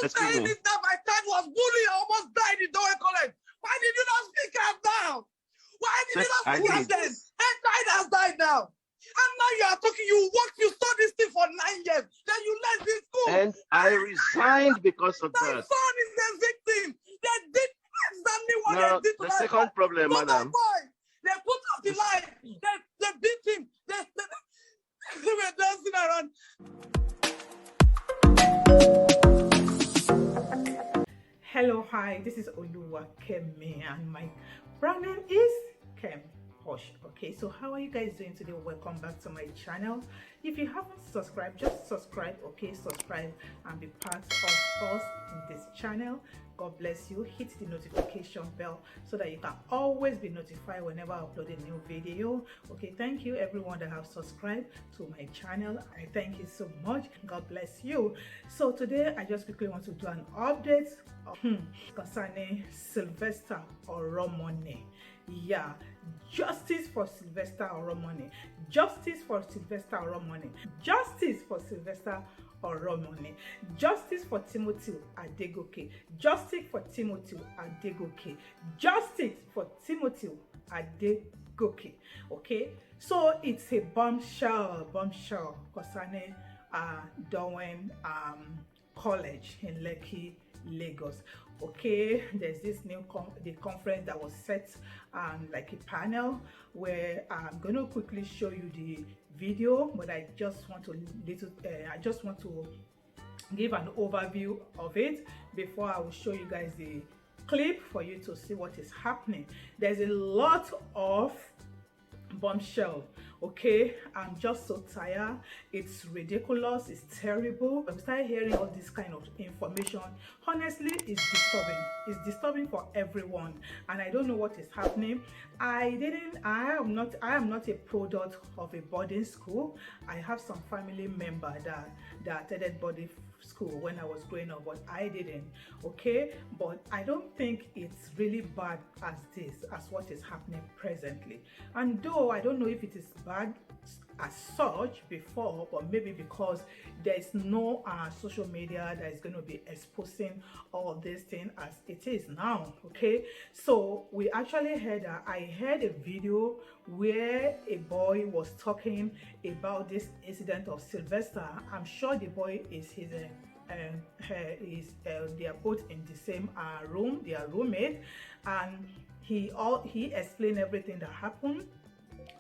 Excuse saying me. is that my child was bullied, I almost died in Doe College. Why did you not speak up now? Why did you not I speak up did. then? And child has died now. And now you are talking, you worked, you saw this thing for 9 years. Then you left this school. And I resigned because of My that. son is the victim. They did exactly what Now, they did to the my second boy. problem, To my madam. boy. They put up the line. They beat him. They were dancing around. Hello, hi, this is Oluwa Kemi and my brand name is Kem Posh. Okay, so how are you guys doing today? Welcome back to my channel. If you haven't subscribed, just subscribe. Okay, subscribe and be part of us in this channel. God bless you. Hit the notification bell so that you can always be notified whenever I upload a new video. Okay, thank you everyone that have subscribed to my channel. I thank you so much. God bless you. So today I just quickly want to do an update concerning Sylvester Oromoni. Yeah, justice for Sylvester Oromoni. Justice for Sylvester Oromoni. Justice for Sylvester Oromoni. Justice for Timothy Adegoke. Justice for Timothy Adegoke. Justice for Timothy Adegoke. Okay, so it's a bombshell concerning Dowen College in Lekki, Lagos. Okay, there's this new the conference that was set like a panel where I'm going to quickly show you the video, but I just want to give an overview of it before I will show you guys the clip for you to see what is happening. There's a lot of bombshell. Okay, I'm just so tired. It's ridiculous, it's terrible. I'm started hearing all this kind of information. Honestly, it's disturbing for everyone, and I don't know what is happening. I am not a product of a boarding school. I have some family member that attended boarding school when I was growing up, but I didn't. Okay, but I don't think it's really bad as what is happening presently. And though I don't know if it is bad as such before, but maybe because there is no social media that is going to be exposing all this thing as it is now. Okay, so we actually heard I heard a video where a boy was talking about this incident of Sylvester. I'm sure the boy is his they are both in the same room, they are roommates, and he explained everything that happened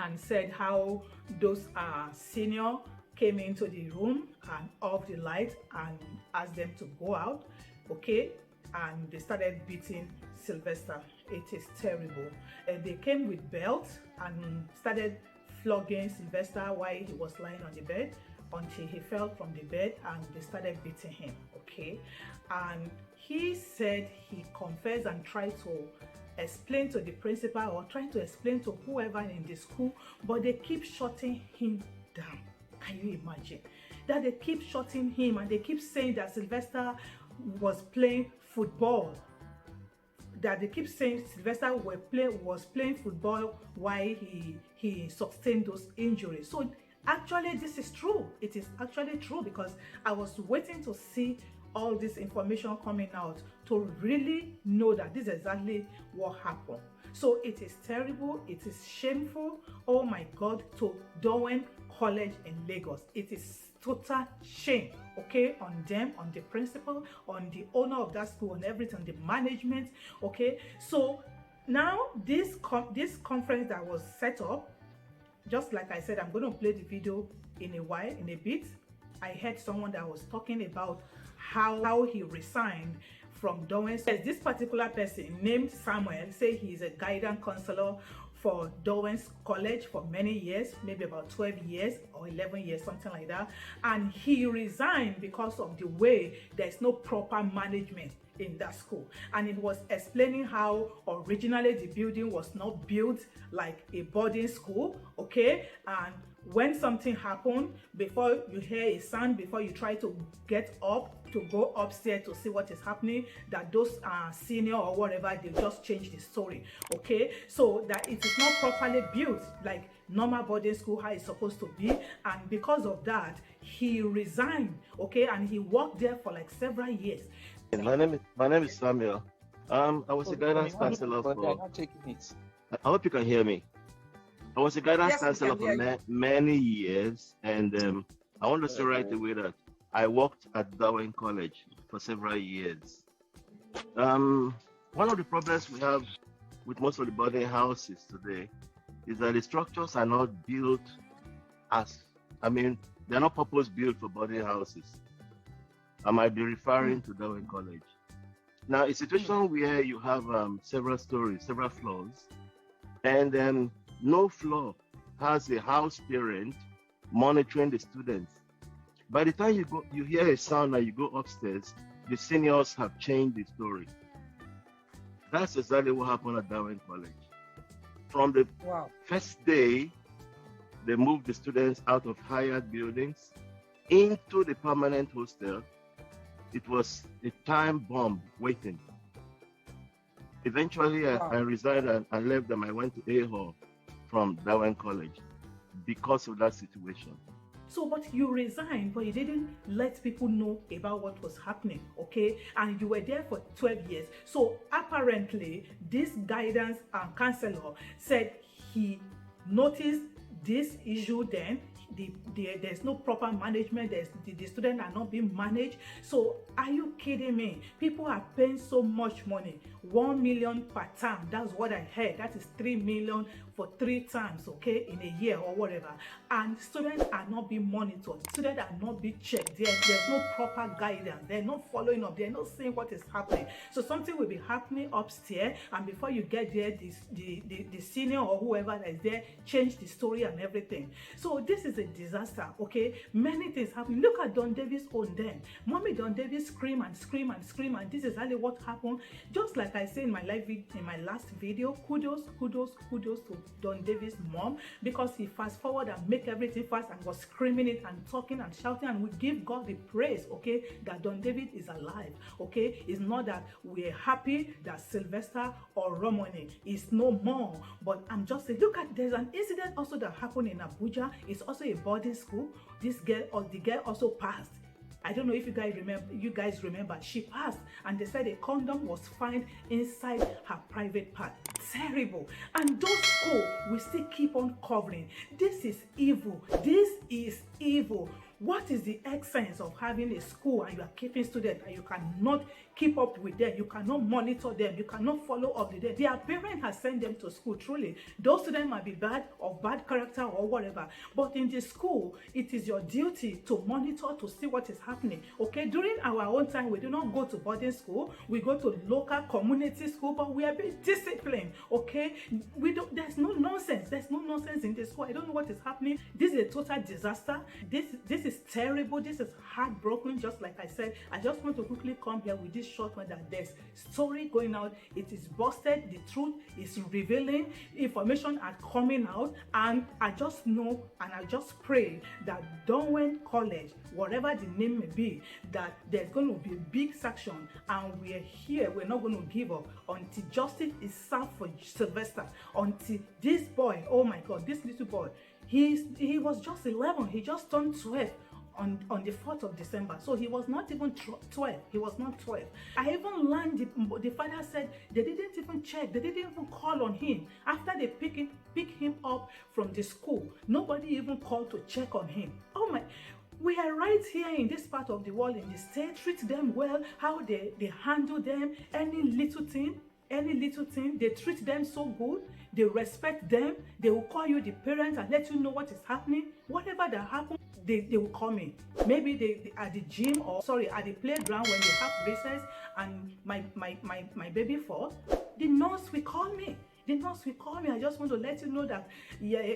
and said how those senior came into the room and off the light and asked them to go out. Okay, and they started beating Sylvester. It is terrible. They came with belts and started flogging Sylvester while he was lying on the bed until he fell from the bed, and they started beating him. Okay, and he said he confessed and tried to explain to the principal or trying to explain to whoever in the school, but they keep shutting him down. Can you imagine that? They keep shutting him and they keep saying that Sylvester was playing football, that they keep saying Sylvester was playing football while he sustained those injuries. So actually this is true. It is actually true, because I was waiting to see all this information coming out to really know that this is exactly what happened. So it is terrible, it is shameful. Oh my God, to Dowen College in Lagos. It is total shame, okay, on them, on the principal, on the owner of that school, on everything, on the management. Okay, so now this conference that was set up, just like I said, I'm going to play the video in a bit. I heard someone that was talking about how he resigned from Dowen. This particular person named Samuel say he is a guidance counselor for Dowen College for many years, maybe about 12 years or 11 years, something like that. And he resigned because of the way there's no proper management in that school. And it was explaining how originally the building was not built like a boarding school, okay, and when something happened, before you hear a sound, before you try to get up to go upstairs to see what is happening, that those senior or whatever, they just change the story. Okay, so that it is not properly built like normal boarding school how it's supposed to be. And because of that, he resigned. Okay, and he worked there for like several years. My name is Samuel. I was a guidance counselor for. I hope you can hear me. I was a guidance Yes, we counselor can for hear many years, and I want to say right away that I worked at Darwin College for several years. One of the problems we have with most of the boarding houses today is that the structures are not built they're not purpose built for boarding houses. I might be referring to Darwin College. Now, a situation where you have several stories, several floors, and no floor has a house parent monitoring the students. By the time you hear a sound and you go upstairs, the seniors have changed the story. That's exactly what happened at Darwin College. From the first day, they moved the students out of hired buildings into the permanent hostel. It was a time bomb waiting. Eventually, I resigned and left them. I went to A-Hall from Darwin College because of that situation. So, but you resigned, but you didn't let people know about what was happening, okay? And you were there for 12 years. So apparently, this guidance counselor said he noticed this issue then. There's no proper management. The students are not being managed. So are you kidding me? People are paying so much money, 1 million per term. That's what I heard. That is 3 million for 3 times, okay, in a year or whatever. And students are not being monitored. Students are not being checked. There's no proper guidance. They're not following up. They're not seeing what is happening. So something will be happening upstairs, and before you get there, the senior or whoever that is there change the story and everything. So this is a disaster, okay? Many things happen. Look at Don Davis' own then. Mommy Don Davis scream and scream and scream, and this is exactly what happened. Just like I said in my last video, kudos to Don Davis' mom, because he fast forward and make everything fast and was screaming it and talking and shouting, and we give God the praise, okay, that Don David is alive, okay? It's not that we're happy that Sylvester or Romani is no more, but I'm just saying, look at, there's an incident also that happened in Abuja. It's also a boarding school. This girl, or the girl, also passed. I don't know if you guys remember, she passed, and they said a condom was found inside her private part. Terrible. And those schools will still keep on covering. This is evil. This is evil. What is the essence of having a school and you are keeping students and you cannot keep up with them, you cannot monitor them, you cannot follow up with them? Their parent has sent them to school. Truly, those students might be bad or bad character or whatever, but in the school, it is your duty to monitor, to see what is happening. Okay, during our own time, we do not go to boarding school, we go to local community school, but we are being disciplined. Okay, there's no nonsense. There's no nonsense in this school. I don't know what is happening. This is a total disaster. This is terrible. This is heartbroken. Just like I said, I just want to quickly come here with this short one that there's story going out. It is busted. The truth is revealing. Information are coming out, and I just know and I just pray that Darwin College, whatever the name may be, that there's going to be a big section, and we're here. We're not going to give up until justice is served for Sylvester. Until this boy, oh my God, this little boy, he was just 11. He just turned 12 on the 4th of December. So he was not even 12. He was not 12. I even learned the father said they didn't even check. They didn't even call on him. After they pick him up from the school, nobody even called to check on him. Oh my. We are right here in this part of the world, in the state. Treat them well. How they handle them. Any little thing, they treat them so good. They respect them. They will call you the parents and let you know what is happening. Whatever that happens, they will call me. Maybe they at the gym, or at the playground when they have recess and my baby falls, the nurse will call me. I just want to let you know that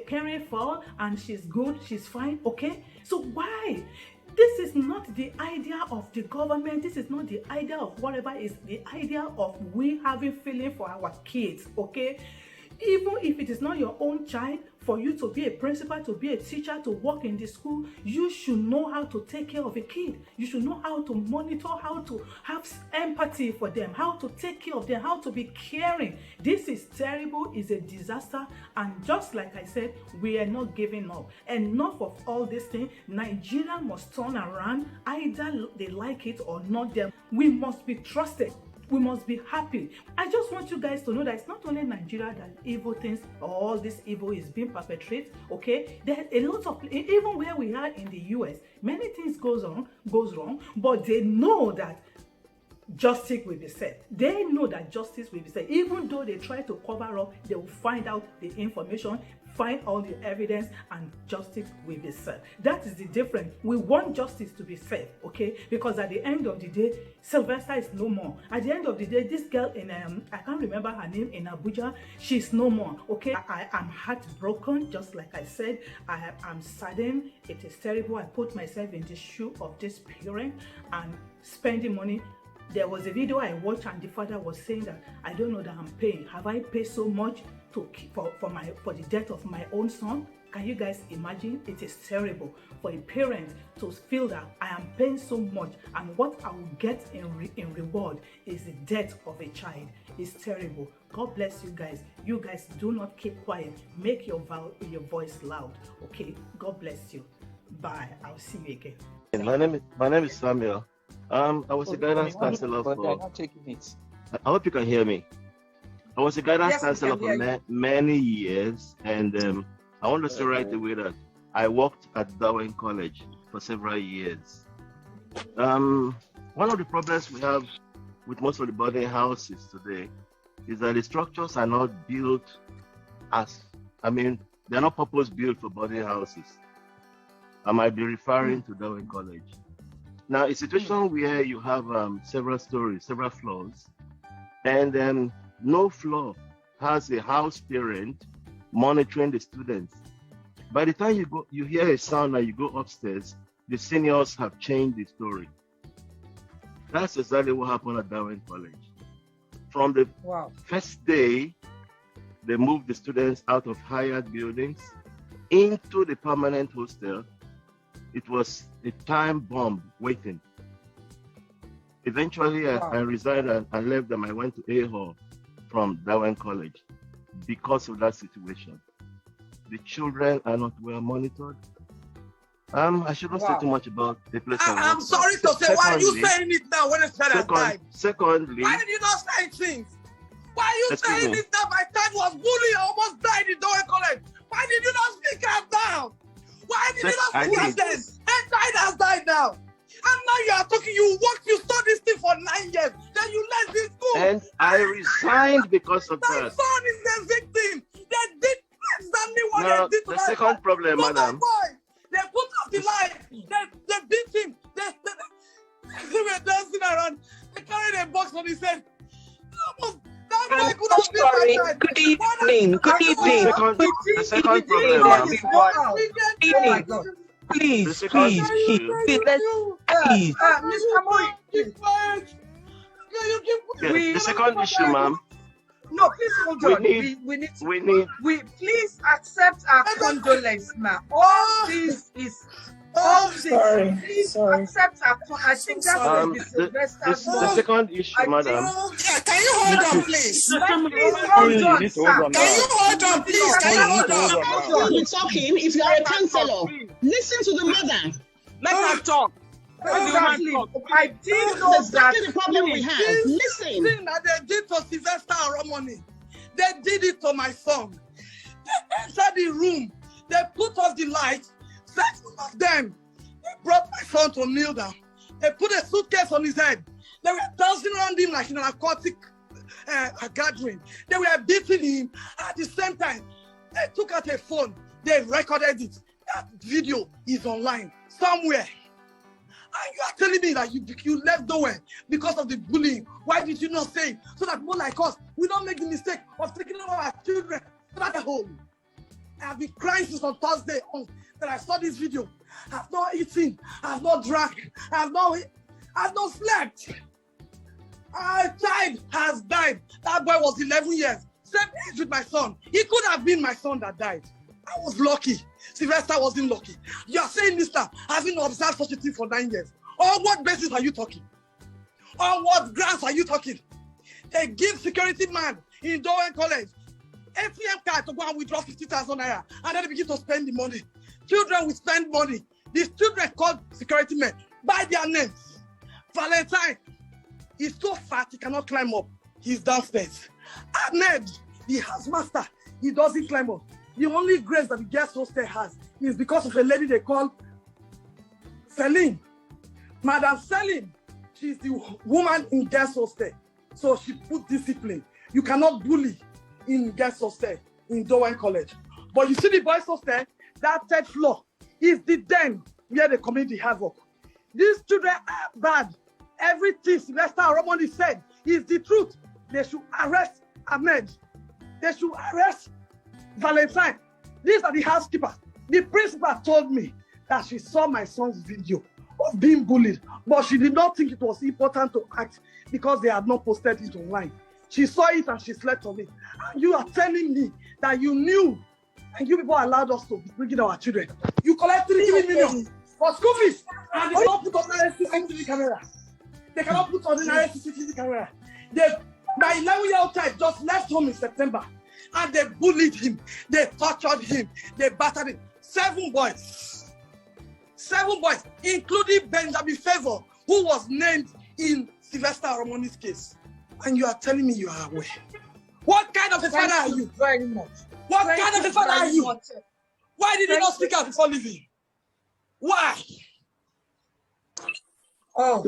Karen fall and she's good, she's fine, okay? So why? This is not the idea of the government. This is not the idea of whatever. Is the idea of we having feeling for our kids, okay? Even if it is not your own child, for you to be a principal, to be a teacher, to work in the school, you should know how to take care of a kid. You should know how to monitor, how to have empathy for them, how to take care of them, how to be caring. This is terrible, it's a disaster, and just like I said, we are not giving up. Enough of all this thing. Nigeria must turn around, either they like it or not. Them, we must be trusted. We must be happy. I just want you guys to know that it's not only Nigeria that evil things, all this evil is being perpetrated. Okay, there are a lot of, even where we are in the US, many things goes wrong, but they know that justice will be said. They know that justice will be said. Even though they try to cover up, they will find out the information, find all the evidence, and justice will be served. That is the difference. We want justice to be served, okay? Because at the end of the day, Sylvester is no more. At the end of the day, this girl in I can't remember her name, in Abuja, she's no more, okay? I am heartbroken, just like I said. I am saddened. It is terrible. I put myself in the shoe of this parent and spending money. There was a video I watched, and the father was saying that, I don't know that I'm paying. Have I paid so much for the death of my own son? Can you guys imagine? It is terrible for a parent to feel that I am paying so much, and what I will get in reward is the death of a child. It's terrible. God bless you guys. You guys do not keep quiet. Make your voice loud. Okay? God bless you. Bye. I'll see you again. My name is Samuel. I was a guidance counselor for. I hope you can hear me. I was a guidance counselor for many years, and I want to say right away that I worked at Darwin College for several years. One of the problems we have with most of the boarding houses today is that the structures are not built they're not purpose-built for boarding houses. I might be referring to Darwin College. Now, a situation where you have several stories, several floors, and no floor has a house parent monitoring the students. By the time you hear a sound and you go upstairs, the seniors have changed the story. That's exactly what happened at Darwin College. From the first day, they moved the students out of hired buildings into the permanent hostel. It was a time bomb waiting. Eventually, I resigned and left them. I went to A-Hall from Darwin College because of that situation. The children are not well monitored. I shouldn't say too much about the place. I'm sorry to say, why are you saying it now when it's better time? Secondly, why did you not say things? Why are you saying it now? My time was bullied. I almost died in Darwin College. Why did you not speak up now? Why did you not speak up then? And child has died now. And now you are talking, you studied this thing for 9 years. Then you left this school. And I resigned because of that. My son is the victim. They did exactly what they did to the second problem, madam. They put off the light. They beat him. They were dancing around. They carried a box on his head. I'm sorry. Good evening. Good evening. The second problem. Oh my God. Please. The second issue, ma'am. No, please hold on. We please accept our condolence, ma'am. All this is. Please accept our. I think that will be Sylvester's. The second issue, madam. Can you hold on, please? Please hold on, sir. Can you hold on, please? Can you hold on? How you talking if you are a counselor? Listen to the mother. Let her talk. Exactly. I did know That's that. the problem we have. Listen. Thing that they did to Sylvester and Romani, they did it to my son. They entered the room. They put off the lights. 7 of them. They brought my son to kneel down. They put a suitcase on his head. They were dancing around him like in an aquatic gathering. They were beating him. At the same time, they took out a phone. They recorded it. That video is online somewhere. And you are telling me that you left nowhere because of the bullying. Why did you not say it? So that more like us, we don't make the mistake of taking over our children at home. I have been crying since on Thursday that I saw this video. I have not eaten. I have not drank. I have not slept. Our child has died. That boy was 11 years. same age with my son. He could have been my son that died. I was lucky. Sylvester wasn't lucky. You are saying this now, having observed such a thing for 9 years. On what basis are you talking? On what grounds are you talking? They give security man in Dowen College ATM card to go and withdraw 50,000 naira, and then they begin to spend the money. Children will spend money. These children called security men by their names. Valentine is so fat he cannot climb up. He's downstairs. Ahmed, the housemaster, he doesn't climb up. The only grace that the guest hostel has is because of a lady they call Selim. Madam Selim, she's the woman in guest hostel. So she put discipline. You cannot bully in guest hostel in Dowen College. But you see the boys hostel, that third floor is the den where they commit the havoc. These children are bad. Everything Sylvester Romani said is the truth. They should arrest Ahmed. They should arrest Valentine. These are the housekeepers. The principal told me that she saw my son's video of being bullied, but she did not think it was important to act because they had not posted it online. She saw it and she slept on it. And you are telling me that you knew and you people allowed us to bring in our children. You collect 3 million for school fees and they cannot put ordinary CCTV camera. They cannot put ordinary CCTV camera. My 11-year-old child just left home in September and they bullied him. They tortured him. They battered him. 7 boys. 7 boys, including Benjamin Favor, who was named in Sylvester Romani's case. And you are telling me you are aware. What kind of a father are you? Very much. What kind of a father are you? Why did you not speak out before leaving? Why? Oh.